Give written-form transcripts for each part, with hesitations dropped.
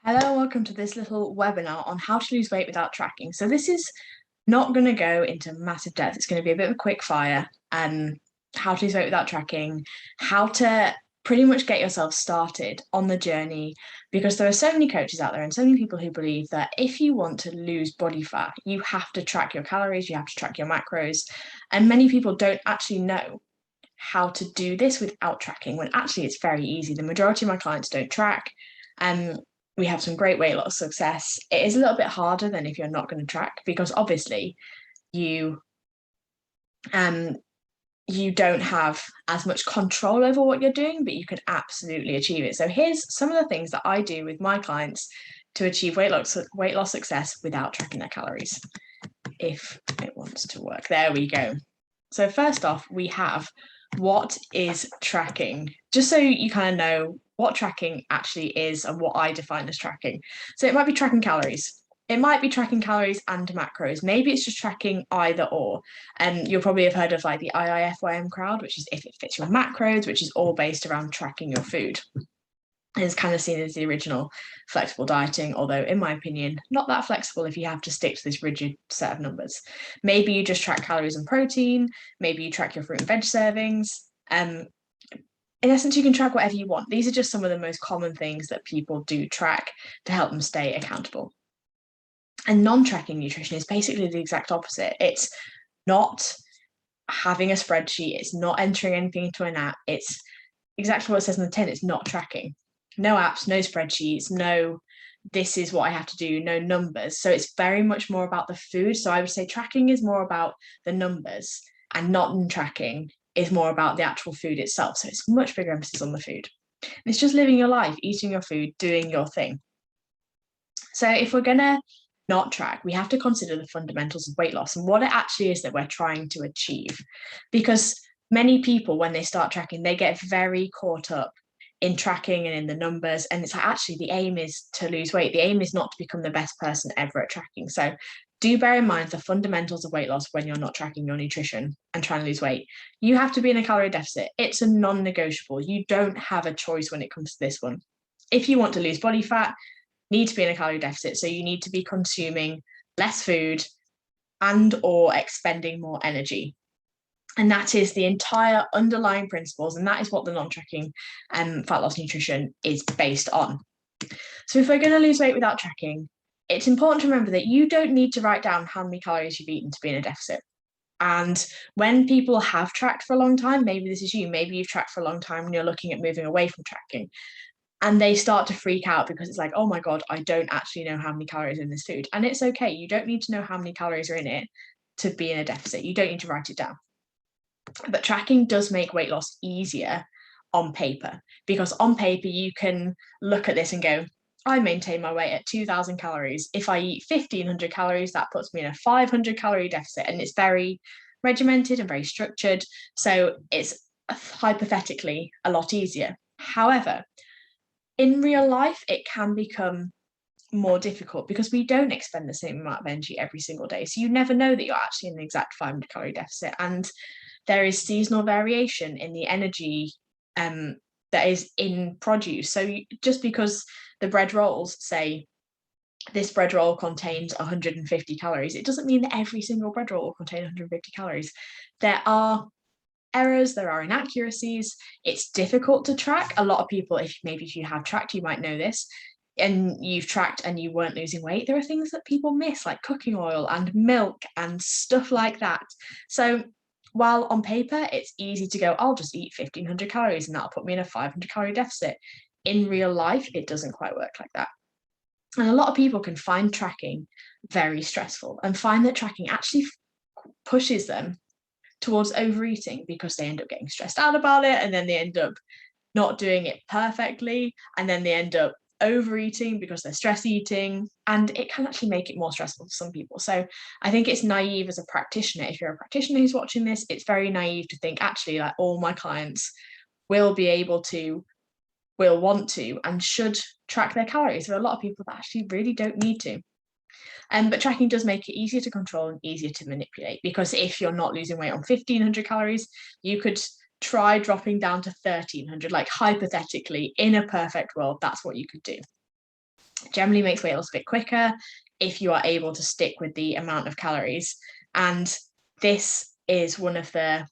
Hello and welcome to this little webinar on how to lose weight without tracking. So this is not going to go into massive depth. It's going to be a bit of a quick fire and how to lose weight without tracking, how to pretty much get yourself started on the journey, because there are so many coaches out there and so many people who believe that if you want to lose body fat, you have to track your calories, you have to track your macros. And many people don't actually know how to do this without tracking, when actually it's very easy. The majority of my clients don't track. And we have some great weight loss success. It is a little bit harder than if you're not going to track, because obviously you you don't have as much control over what you're doing, but you can absolutely achieve it. So here's some of the things that I do with my clients to achieve weight loss success without tracking their calories, if it wants to work. There we go. So first off, we have what is tracking, just so you kind of know what tracking actually is and what I define as tracking. So it might be tracking calories. It might be tracking calories and macros. Maybe it's just tracking either or. And you'll probably have heard of like the IIFYM crowd, which is if it fits your macros, which is all based around tracking your food. Is kind of seen as the original flexible dieting, although in my opinion, not that flexible if you have to stick to this rigid set of numbers. Maybe you just track calories and protein, maybe you track your fruit and veg servings. In essence, you can track whatever you want. These are just some of the most common things that people do track to help them stay accountable. And non-tracking nutrition is basically the exact opposite. It's not having a spreadsheet, it's not entering anything into an app, it's exactly what it says on the tin, it's not tracking. No apps, no spreadsheets, no this is what I have to do, no numbers. So it's very much more about the food. So I would say tracking is more about the numbers, and non-tracking is more about the actual food itself. So it's much bigger emphasis on the food. And it's just living your life, eating your food, doing your thing. So if we're going to not track, we have to consider the fundamentals of weight loss and what it actually is that we're trying to achieve. Because many people, when they start tracking, they get very caught up in tracking and in the numbers. And it's like, actually, the aim is to lose weight. The aim is not to become the best person ever at tracking. So do bear in mind the fundamentals of weight loss when you're not tracking your nutrition and trying to lose weight. You have to be in a calorie deficit. It's a non-negotiable. You don't have a choice when it comes to this one. If you want to lose body fat, need to be in a calorie deficit. So you need to be consuming less food and or expending more energy. And that is the entire underlying principles. And that is what the non-tracking fat loss nutrition is based on. So if we're going to lose weight without tracking, it's important to remember that you don't need to write down how many calories you've eaten to be in a deficit. And when people have tracked for a long time, maybe this is you, maybe you've tracked for a long time and you're looking at moving away from tracking, and they start to freak out because it's like, oh my God, I don't actually know how many calories are in this food. And it's okay. You don't need to know how many calories are in it to be in a deficit. You don't need to write it down. But tracking does make weight loss easier on paper, because on paper, you can look at this and go, I maintain my weight at 2,000 calories. If I eat 1,500 calories, that puts me in a 500 calorie deficit. And it's very regimented and very structured. So it's hypothetically a lot easier. However, in real life, it can become more difficult because we don't expend the same amount of energy every single day. So you never know that you're actually in the exact 500 calorie deficit. And there is seasonal variation in the energy that is in produce. So just because the bread rolls say this bread roll contains 150 calories, it doesn't mean that every single bread roll will contain 150 calories. There are errors, there are inaccuracies. It's difficult to track. A lot of people, if you have tracked, you might know this, and you've tracked and you weren't losing weight, there are things that people miss, like cooking oil and milk and stuff like that. So while on paper it's easy to go, I'll just eat 1,500 calories and that'll put me in a 500 calorie deficit, in real life it doesn't quite work like that. And a lot of people can find tracking very stressful and find that tracking actually pushes them towards overeating, because they end up getting stressed out about it, and then they end up not doing it perfectly, and then they end up overeating because they're stress eating, and it can actually make it more stressful for some people. So I think it's naive as a practitioner. If you're a practitioner who's watching this, it's very naive to think actually like all my clients will be able to, will want to, and should track their calories. There are a lot of people that actually really don't need to. But tracking does make it easier to control and easier to manipulate, because if you're not losing weight on 1,500 calories, you could try dropping down to 1,300, like hypothetically, in a perfect world, that's what you could do. Generally makes weight loss a bit quicker if you are able to stick with the amount of calories. And this is one of the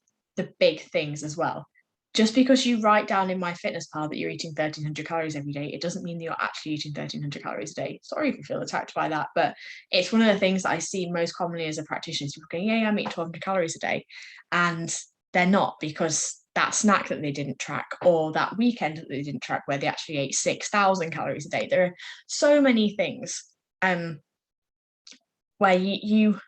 big things as well. Just because you write down in MyFitnessPal that you're eating 1,300 calories every day, it doesn't mean that you're actually eating 1,300 calories a day. Sorry if you feel attacked by that, but it's one of the things that I see most commonly as a practitioner. People going, yeah, I'm eating 1,200 calories a day. And they're not, because that snack that they didn't track, or that weekend that they didn't track where they actually ate 6,000 calories a day. There are so many things where you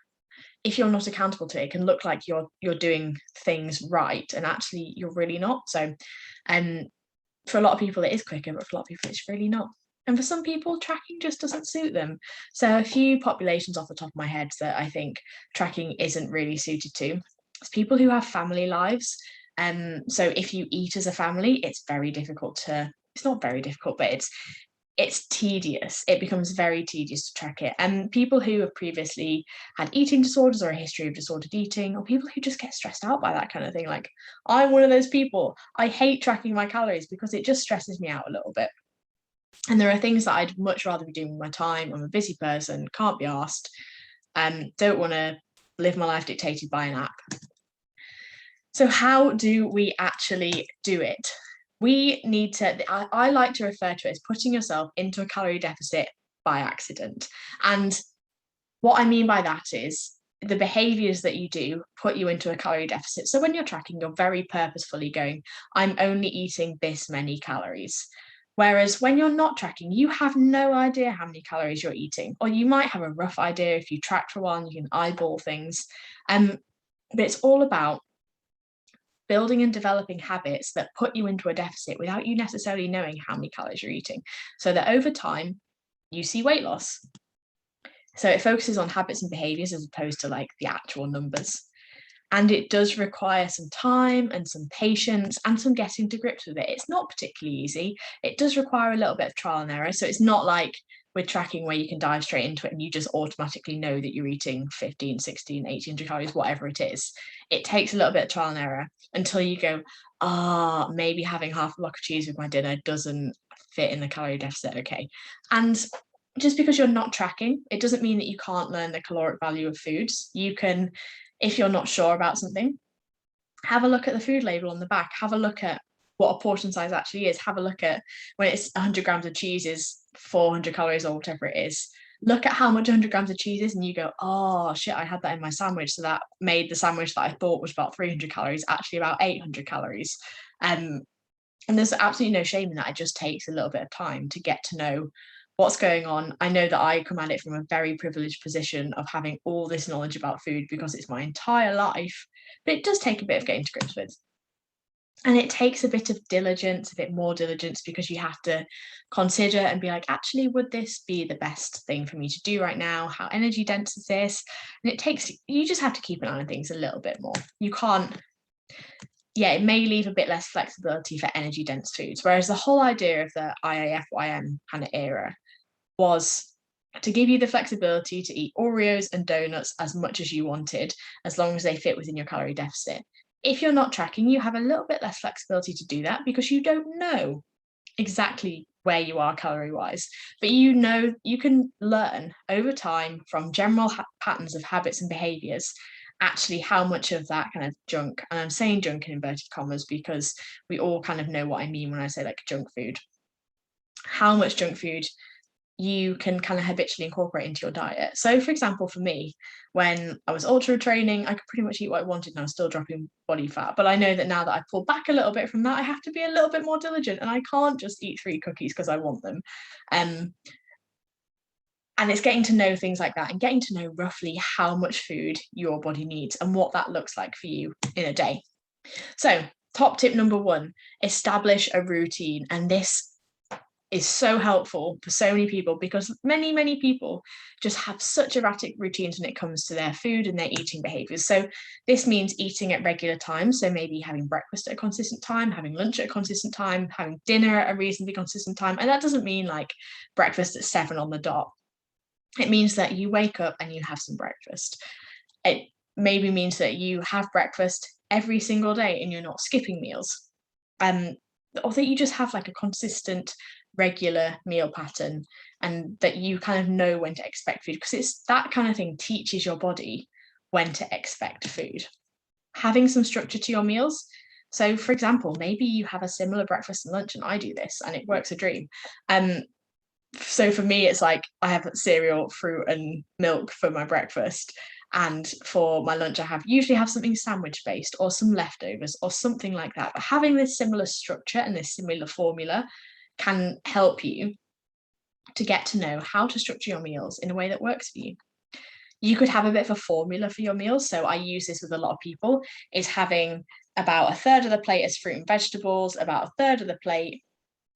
if you're not accountable to it, it can look like you're doing things right, and actually you're really not. So for a lot of people it is quicker, but for a lot of people it's really not. And for some people, tracking just doesn't suit them. So a few populations off the top of my head that I think tracking isn't really suited to. It's people who have family lives. So if you eat as a family, it's very difficult to, it's not very difficult, but it's tedious. It becomes very tedious to track it. And people who have previously had eating disorders or a history of disordered eating, or people who just get stressed out by that kind of thing. Like, I'm one of those people. I hate tracking my calories because it just stresses me out a little bit. And there are things that I'd much rather be doing with my time. I'm a busy person, can't be asked, don't want to live my life dictated by an app. So how do we actually do it? We need to, I like to refer to it as putting yourself into a calorie deficit by accident. And what I mean by that is the behaviors that you do put you into a calorie deficit. So when you're tracking, you're very purposefully going, I'm only eating this many calories. Whereas when you're not tracking, you have no idea how many calories you're eating, or you might have a rough idea. If you track for one, you can eyeball things. But it's all about building and developing habits that put you into a deficit without you necessarily knowing how many calories you're eating, so that over time you see weight loss. So it focuses on habits and behaviors as opposed to like the actual numbers. And it does require some time and some patience and some getting to grips with it. It's not particularly easy. It does require a little bit of trial and error. So it's not like with tracking where you can dive straight into it and you just automatically know that you're eating 15, 16, 1800 calories, whatever it is. It takes a little bit of trial and error until you go, maybe having half a block of cheese with my dinner doesn't fit in the calorie deficit. Okay. And just because you're not tracking, it doesn't mean that you can't learn the caloric value of foods. You can, if you're not sure about something, have a look at the food label on the back, have a look at what a portion size actually is, have a look at when it's 100 grams of cheese is 400 calories or whatever it is. Look at how much 100 grams of cheese is and you go, oh shit, I had that in my sandwich, so that made the sandwich that I thought was about 300 calories actually about 800 calories. And there's absolutely no shame in that. It just takes a little bit of time to get to know what's going on. I know that I come at it from a very privileged position of having all this knowledge about food because it's my entire life, but it does take a bit of getting to grips with. And it takes a bit of diligence, a bit more diligence, because you have to consider and be like, actually, would this be the best thing for me to do right now? How energy dense is this? And it takes, you just have to keep an eye on things a little bit more. You can't, yeah, it may leave a bit less flexibility for energy dense foods. Whereas the whole idea of the IAFYM kind of era was to give you the flexibility to eat Oreos and donuts as much as you wanted, as long as they fit within your calorie deficit. If you're not tracking, you have a little bit less flexibility to do that because you don't know exactly where you are calorie wise, but you know you can learn over time from general patterns of habits and behaviors actually how much of that kind of junk, and I'm saying junk in inverted commas because we all kind of know what I mean when I say like junk food, how much junk food you can kind of habitually incorporate into your diet. So for example, for me, when I was ultra training, I could pretty much eat what I wanted and I was still dropping body fat. But I know that now that I've pulled back a little bit from that, I have to be a little bit more diligent and I can't just eat 3 cookies because I want them. And it's getting to know things like that and getting to know roughly how much food your body needs and what that looks like for you in a day. So top tip number 1, establish a routine. And this is so helpful for so many people because many people just have such erratic routines when it comes to their food and their eating behaviors. So this means eating at regular times. So maybe having breakfast at a consistent time, having lunch at a consistent time, having dinner at a reasonably consistent time. And that doesn't mean like breakfast at 7 on the dot. It means that you wake up and you have some breakfast. It maybe means that you have breakfast every single day and you're not skipping meals. Or that you just have like a consistent regular meal pattern, and that you kind of know when to expect food, because it's that kind of thing teaches your body when to expect food. Having some structure to your meals. So, for example, maybe you have a similar breakfast and lunch, and I do this, and it works a dream. So for me, it's like I have cereal, fruit, and milk for my breakfast, and for my lunch, I usually have something sandwich based or some leftovers or something like that. But having this similar structure and this similar formula can help you to get to know how to structure your meals in a way that works for you. You could have a bit of a formula for your meals. So I use this with a lot of people, is having about a third of the plate as fruit and vegetables, about a third of the plate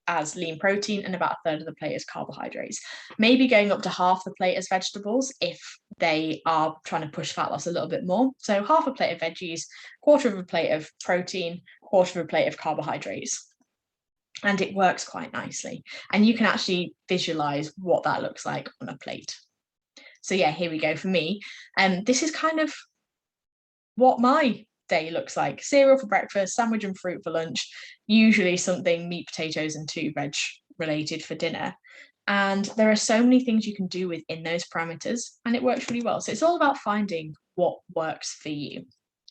as lean protein, and about a third of the plate as carbohydrates. Maybe going up to half the plate as vegetables if they are trying to push fat loss a little bit more. So half a plate of veggies, quarter of a plate of protein, quarter of a plate of carbohydrates. And it works quite nicely. And you can actually visualize what that looks like on a plate. So yeah, here we go for me. And this is kind of what my day looks like. Cereal for breakfast, sandwich and fruit for lunch, usually something meat, potatoes, and 2 veg related for dinner. And there are so many things you can do within those parameters, and it works really well. So it's all about finding what works for you.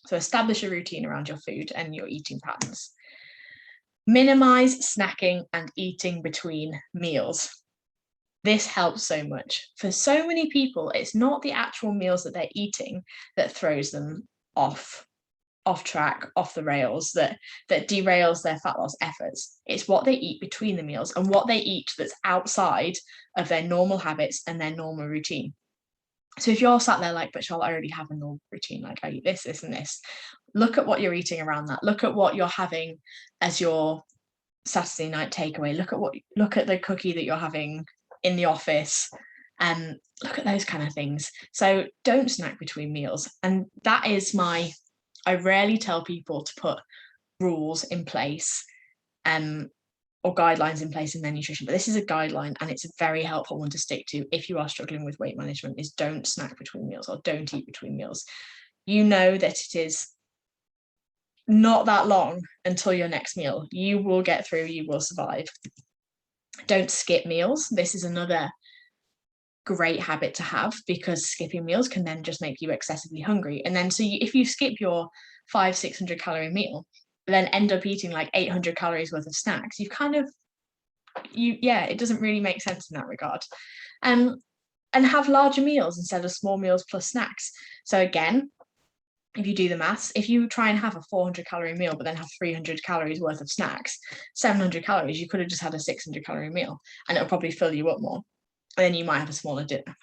So establish a routine around your food and your eating patterns. Minimize snacking and eating between meals. This helps so much. For so many people, it's not the actual meals that they're eating that throws them off track, off the rails, that derails their fat loss efforts. It's what they eat between the meals and what they eat that's outside of their normal habits and their normal routine. So if you're sat there like, but Charlotte, I already have a normal routine, like I eat this, this, and this, look at what you're eating around that. Look at what you're having as your Saturday night takeaway. Look at the cookie that you're having in the office, and look at those kind of things. So don't snack between meals. And that is I rarely tell people to put rules in place or guidelines in place in their nutrition, but this is a guideline, and it's a very helpful one to stick to if you are struggling with weight management, is don't snack between meals or don't eat between meals. You know that it is not that long until your next meal. You will get through, you will survive. Don't skip meals. This is another great habit to have, because skipping meals can then just make you excessively hungry. And then if you skip your 500-600 calorie meal, then end up eating like 800 calories worth of snacks, it doesn't really make sense in that regard. And have larger meals instead of small meals plus snacks. So again, if you do the maths, if you try and have a 400 calorie meal, but then have 300 calories worth of snacks, 700 calories, you could have just had a 600 calorie meal, and it'll probably fill you up more. And then you might have a smaller dinner.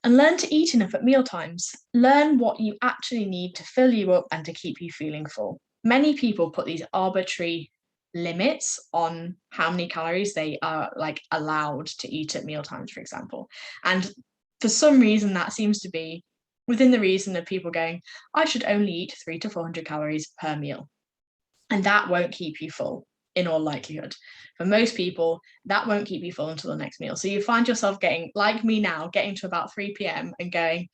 And learn to eat enough at meal times. Learn what you actually need to fill you up and to keep you feeling full. Many people put these arbitrary limits on how many calories they are like allowed to eat at meal times, for example. And for some reason, that seems to be within the reason of people going, I should only eat 300 to 400 calories per meal. And that won't keep you full in all likelihood. For most people, that won't keep you full until the next meal. So you find yourself getting, like me now, getting to about 3 p.m. and going,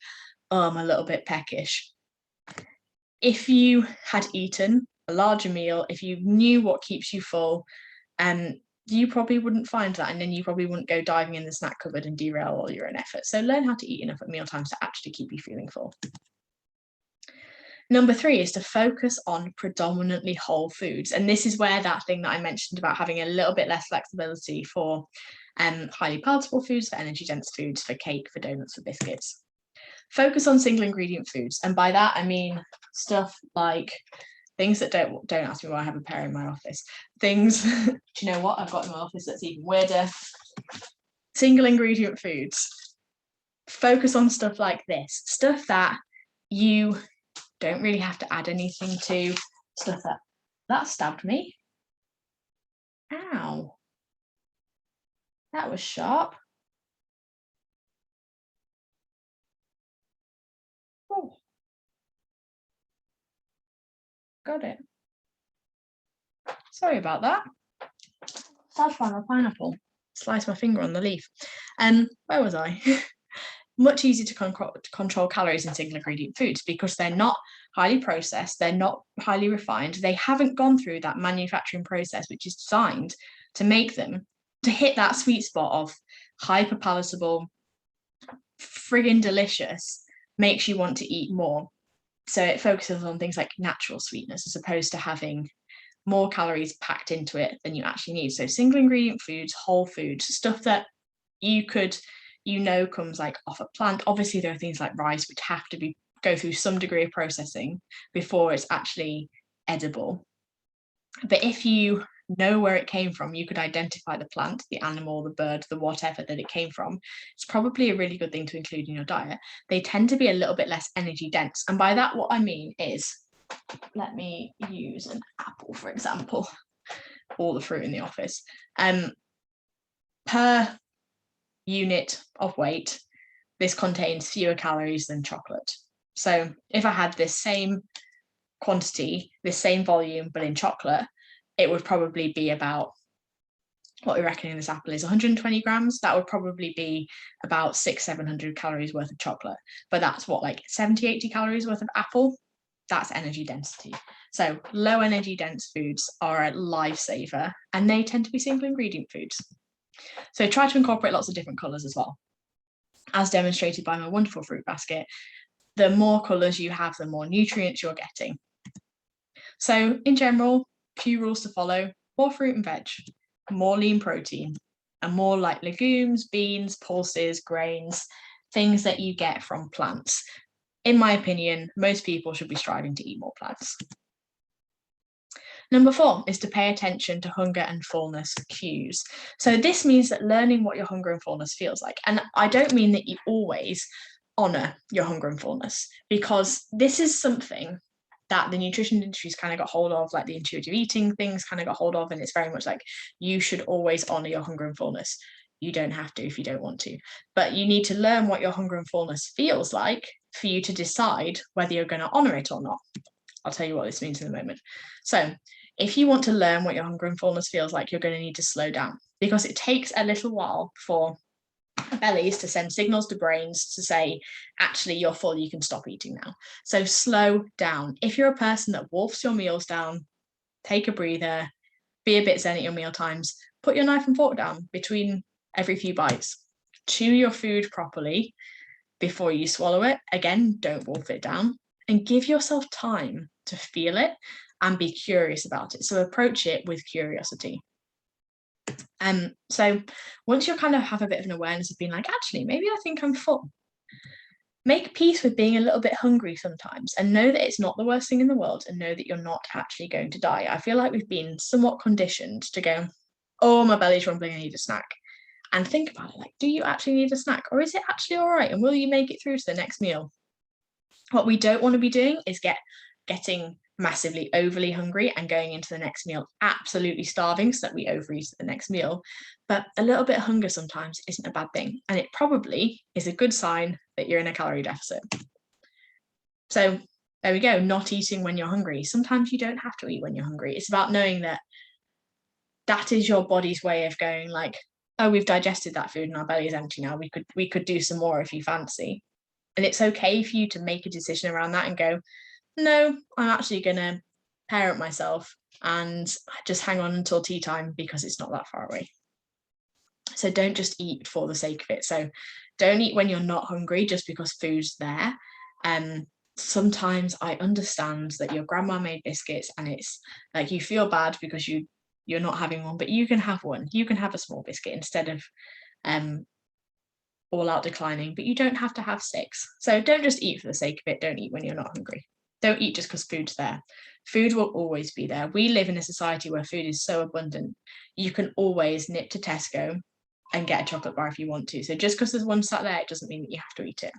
oh, I'm a little bit peckish. If you had eaten a larger meal, if you knew what keeps you full, you probably wouldn't find that, and then you probably wouldn't go diving in the snack cupboard and derail all your own effort. So learn how to eat enough at meal times to actually keep you feeling full. Number 3 is to focus on predominantly whole foods. And this is where that thing that I mentioned about having a little bit less flexibility for highly palatable foods, for energy dense foods, for cake, for donuts, for biscuits. Focus on single ingredient foods. And by that, I mean stuff like things that don't ask me why I have a pair in my office. Things, do you know what I've got in my office that's even weirder? Single ingredient foods. Focus on stuff like this, stuff that you don't really have to add anything to, stuff that stabbed me. Ow. That was sharp. Oh. Got it. Sorry about that. Sad find my pineapple. Slice my finger on the leaf. Where was I? Much easier to control calories in single ingredient foods because they're not highly processed, they're not highly refined, they haven't gone through that manufacturing process which is designed to make them, to hit that sweet spot of hyper palatable, friggin' delicious, makes you want to eat more. So it focuses on things like natural sweetness as opposed to having more calories packed into it than you actually need. So single ingredient foods, whole foods, stuff that you could, comes like off a plant. Obviously, there are things like rice which have to go through some degree of processing before it's actually edible. But if you know where it came from, you could identify the plant, the animal, the bird, the whatever that it came from. It's probably a really good thing to include in your diet. They tend to be a little bit less energy dense. And by that, what I mean is, let me use an apple, for example, all the fruit in the office. Per unit of weight, this contains fewer calories than chocolate. So if I had this same quantity, this same volume, but in chocolate, it would probably be about, what we're reckoning this apple is 120 grams. That would probably be about 600-700 calories worth of chocolate. But that's what, like 70-80 calories worth of apple. That's energy density. So low energy dense foods are a lifesaver, and they tend to be single ingredient foods. So try to incorporate lots of different colors as well. As demonstrated by my wonderful fruit basket, the more colors you have, the more nutrients you're getting. So in general, few rules to follow: more fruit and veg, more lean protein, and more like legumes, beans, pulses, grains, things that you get from plants. In my opinion, most people should be striving to eat more plants. Number 4 is to pay attention to hunger and fullness cues. So this means that learning what your hunger and fullness feels like. And I don't mean that you always honor your hunger and fullness, because this is something that the nutrition industry's kind of got hold of, like the intuitive eating things kind of got hold of, and it's very much like you should always honor your hunger and fullness. You don't have to if you don't want to, but you need to learn what your hunger and fullness feels like for you to decide whether you're going to honor it or not. I'll tell you what this means in a moment. So if you want to learn what your hunger and fullness feels like, you're going to need to slow down, because it takes a little while for bellies to send signals to brains to say, actually, you're full, you can stop eating now. So slow down. If you're a person that wolfs your meals down, take a breather, be a bit zen at your meal times, put your knife and fork down between every few bites, chew your food properly before you swallow it. Again, don't wolf it down, and give yourself time to feel it and be curious about it. So approach it with curiosity. So once you kind of have a bit of an awareness of being like, actually, maybe I think I'm full, make peace with being a little bit hungry sometimes, and know that it's not the worst thing in the world, and know that you're not actually going to die. I feel like we've been somewhat conditioned to go, oh, my belly's rumbling, I need a snack. And think about it, like, do you actually need a snack, or is it actually all right? And will you make it through to the next meal? What we don't want to be doing is getting massively overly hungry and going into the next meal absolutely starving so that we overeat at the next meal. But a little bit of hunger sometimes isn't a bad thing, and it probably is a good sign that you're in a calorie deficit. So there we go, not eating when you're hungry. Sometimes you don't have to eat when you're hungry. It's about knowing that that is your body's way of going like, oh, we've digested that food and our belly is empty now. We could do some more if you fancy. And it's okay for you to make a decision around that and go, no, I'm actually going to parent myself and just hang on until tea time because it's not that far away. So don't just eat for the sake of it. So don't eat when you're not hungry just because food's there. Sometimes I understand that your grandma made biscuits and it's like you feel bad because you're not having one, but you can have one. You can have a small biscuit instead of all out declining, but you don't have to have 6. So don't just eat for the sake of it. Don't eat when you're not hungry. Don't eat just because food's there. Food will always be there. We live in a society where food is so abundant. You can always nip to Tesco and get a chocolate bar if you want to. So just because there's one sat there, it doesn't mean that you have to eat it.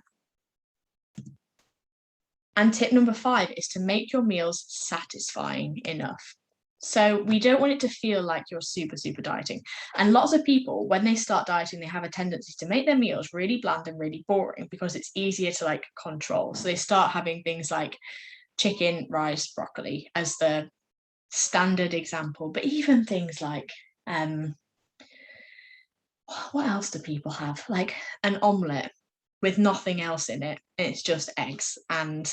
And tip number 5 is to make your meals satisfying enough. So we don't want it to feel like you're super, super dieting. And lots of people, when they start dieting, they have a tendency to make their meals really bland and really boring because it's easier to like control. So they start having things like chicken, rice, broccoli as the standard example. But even things like, what else do people have? Like an omelette with nothing else in it. It's just eggs. And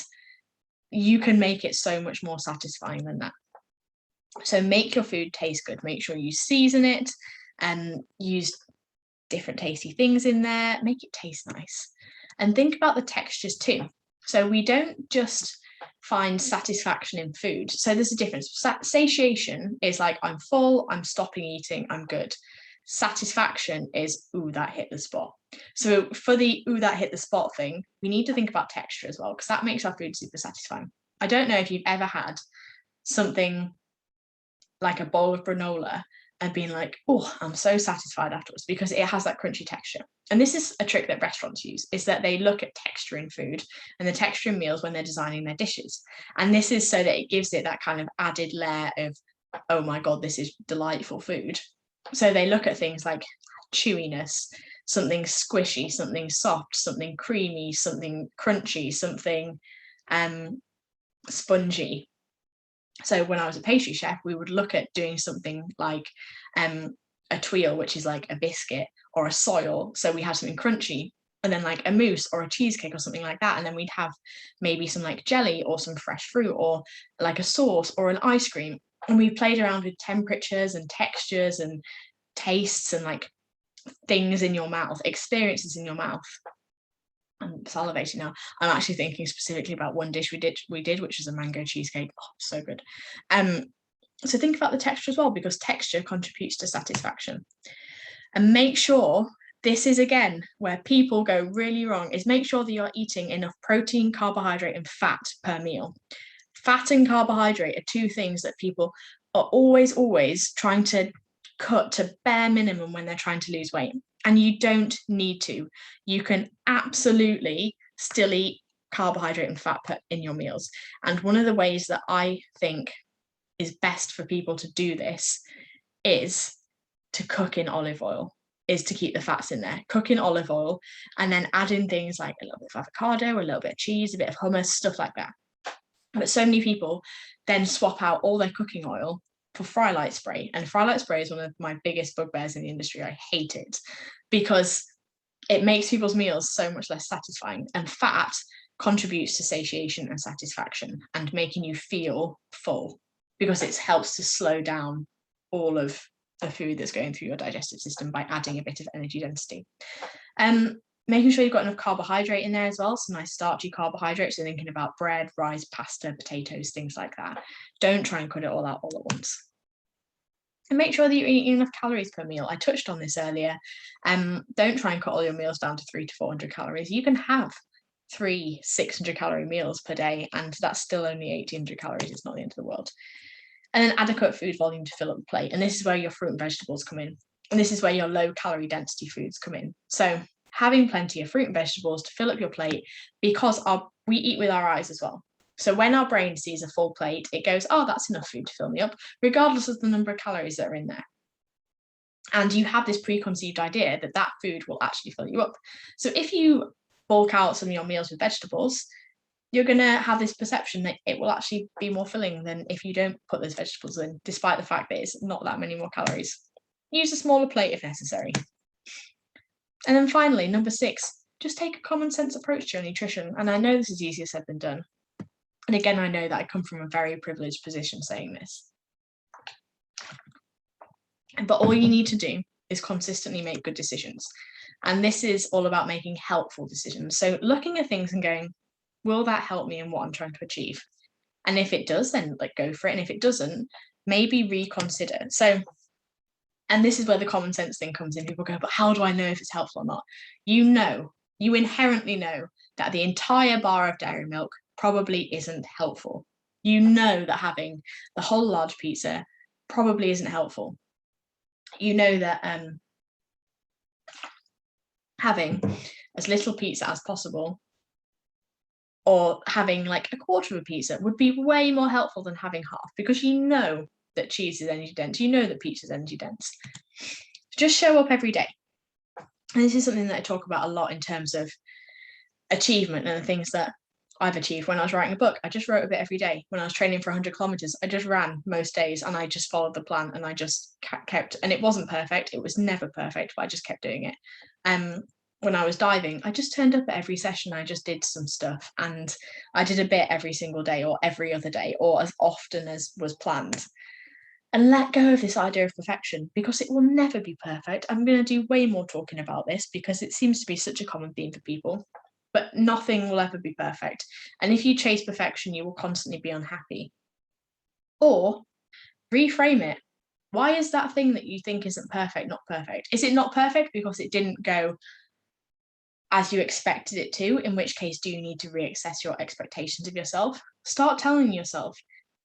you can make it so much more satisfying than that. So make your food taste good. Make sure you season it and use different tasty things in there. Make it taste nice. And think about the textures too. So we don't just find satisfaction in food. So there's a difference. Satiation is like, I'm full, I'm stopping eating, I'm good. Satisfaction is, ooh, that hit the spot. So for the ooh, that hit the spot thing, we need to think about texture as well, because that makes our food super satisfying. I don't know if you've ever had something like a bowl of granola and being like, oh, I'm so satisfied afterwards, because it has that crunchy texture. And this is a trick that restaurants use, is that they look at texture in food and the texture in meals when they're designing their dishes. And this is so that it gives it that kind of added layer of, oh my God, this is delightful food. So they look at things like chewiness, something squishy, something soft, something creamy, something crunchy, something spongy. So when I was a pastry chef, we would look at doing something like a tuile, which is like a biscuit, or a soil. So we had something crunchy, and then like a mousse or a cheesecake or something like that. And then we'd have maybe some like jelly or some fresh fruit or like a sauce or an ice cream. And we played around with temperatures and textures and tastes and like things in your mouth, experiences in your mouth. I'm salivating now. I'm actually thinking specifically about one dish we did, which is a mango cheesecake. Oh, so good. So think about the texture as well, because texture contributes to satisfaction. And make sure, this is again where people go really wrong, is make sure that you're eating enough protein, carbohydrate, and fat per meal. Fat and carbohydrate are two things that people are always trying to cut to bare minimum when they're trying to lose weight. And you don't need to. You can absolutely still eat carbohydrate and fat in your meals. And one of the ways that I think is best for people to do this is to cook in olive oil, is to keep the fats in there. Cook in olive oil and then add in things like a little bit of avocado, a little bit of cheese, a bit of hummus, stuff like that. But so many people then swap out all their cooking oil for fry light spray. And fry light spray is one of my biggest bugbears in the industry. I hate it because it makes people's meals so much less satisfying. And fat contributes to satiation and satisfaction and making you feel full, because it helps to slow down all of the food that's going through your digestive system by adding a bit of energy density. Making sure you've got enough carbohydrate in there as well, some nice starchy carbohydrates. So thinking about bread, rice, pasta, potatoes, things like that. Don't try and cut it all out all at once. And make sure that you're eating enough calories per meal. I touched on this earlier. Don't try and cut all your meals down to 300 to 400 calories. You can have 3 600 calorie meals per day, and that's still only 1800 calories. It's not the end of the world. And then adequate food volume to fill up the plate. And this is where your fruit and vegetables come in. And this is where your low calorie density foods come in. So having plenty of fruit and vegetables to fill up your plate, because we eat with our eyes as well. So when our brain sees a full plate, it goes, oh, that's enough food to fill me up, regardless of the number of calories that are in there. And you have this preconceived idea that that food will actually fill you up. So if you bulk out some of your meals with vegetables, you're going to have this perception that it will actually be more filling than if you don't put those vegetables in, despite the fact that it's not that many more calories. Use a smaller plate if necessary. And then finally, number 6, just take a common sense approach to your nutrition. And I know this is easier said than done. And again, I know that I come from a very privileged position saying this. But all you need to do is consistently make good decisions. And this is all about making helpful decisions. So looking at things and going, will that help me in what I'm trying to achieve? And if it does, then like go for it. And if it doesn't, maybe reconsider. So, and this is where the common sense thing comes in. People go, but how do I know if it's helpful or not? You inherently know that the entire bar of dairy milk probably isn't helpful. You know that having the whole large pizza probably isn't helpful. You know that having as little pizza as possible, or having like a quarter of a pizza, would be way more helpful than having half, because you know that cheese is energy dense, you know that pizza is energy dense. Just show up every day. And this is something that I talk about a lot in terms of achievement and the things that I've achieved. When I was writing a book, I just wrote a bit every day. When I was training for 100 kilometers, I just ran most days, and I just followed the plan, and I just kept, and it wasn't perfect. It was never perfect, but I just kept doing it. When I was diving, I just turned up at every session. I just did some stuff, and I did a bit every single day or every other day or as often as was planned. And let go of this idea of perfection, because it will never be perfect. I'm going to do way more talking about this because it seems to be such a common theme for people, but nothing will ever be perfect. And if you chase perfection, you will constantly be unhappy. Or reframe it. Why is that thing that you think isn't perfect not perfect? Is it not perfect because it didn't go as you expected it to? In which case, do you need to reassess your expectations of yourself? Start telling yourself,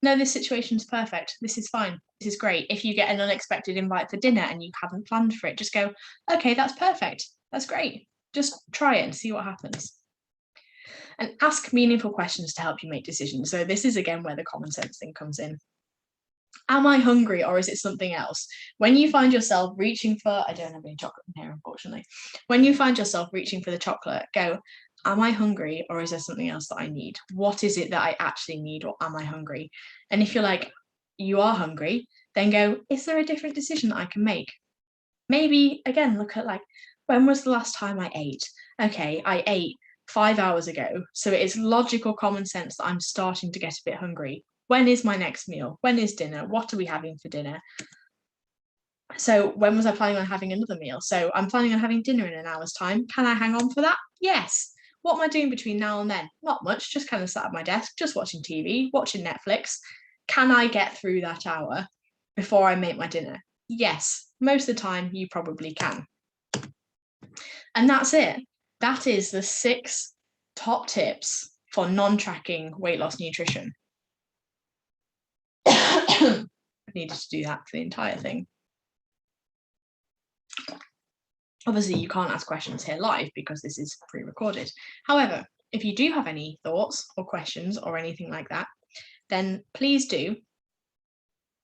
no, this situation's perfect. This is fine. This is great. If you get an unexpected invite for dinner and you haven't planned for it, just go, okay, that's perfect. That's great. Just try it and see what happens. And ask meaningful questions to help you make decisions. So this is again where the common sense thing comes in. Am I hungry, or is it something else? When you find yourself reaching for, I don't have any chocolate in here, unfortunately. When you find yourself reaching for the chocolate, go, am I hungry, or is there something else that I need? What is it that I actually need, or am I hungry? And if you're like, you are hungry, then go, is there a different decision that I can make? Maybe, again, look at like, when was the last time I ate? Okay, I ate 5 hours ago. So it is logical common sense that I'm starting to get a bit hungry. When is my next meal? When is dinner? What are we having for dinner? So when was I planning on having another meal? So I'm planning on having dinner in an hour's time. Can I hang on for that? Yes. What am I doing between now and then? Not much, just kind of sat at my desk, just watching TV, watching Netflix. Can I get through that hour before I make my dinner? Yes. Most of the time, you probably can. And that's it. That is the 6 top tips for non-tracking weight loss nutrition. I needed to do that for the entire thing. Obviously, you can't ask questions here live because this is pre-recorded. However, if you do have any thoughts or questions or anything like that, then please do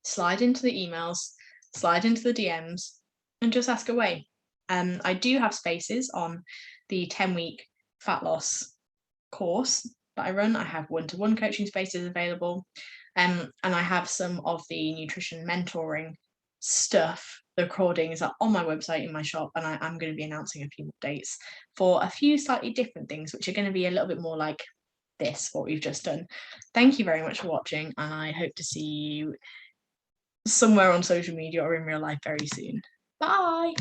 slide into the emails, slide into the DMs, and just ask away. I do have spaces on the 10-week fat loss course that I run. I have one-to-one coaching spaces available. And I have some of the nutrition mentoring stuff. The recordings are on my website in my shop, and I'm going to be announcing a few updates for a few slightly different things, which are going to be a little bit more like this, what we've just done. Thank you very much for watching, and I hope to see you somewhere on social media or in real life very soon. Bye.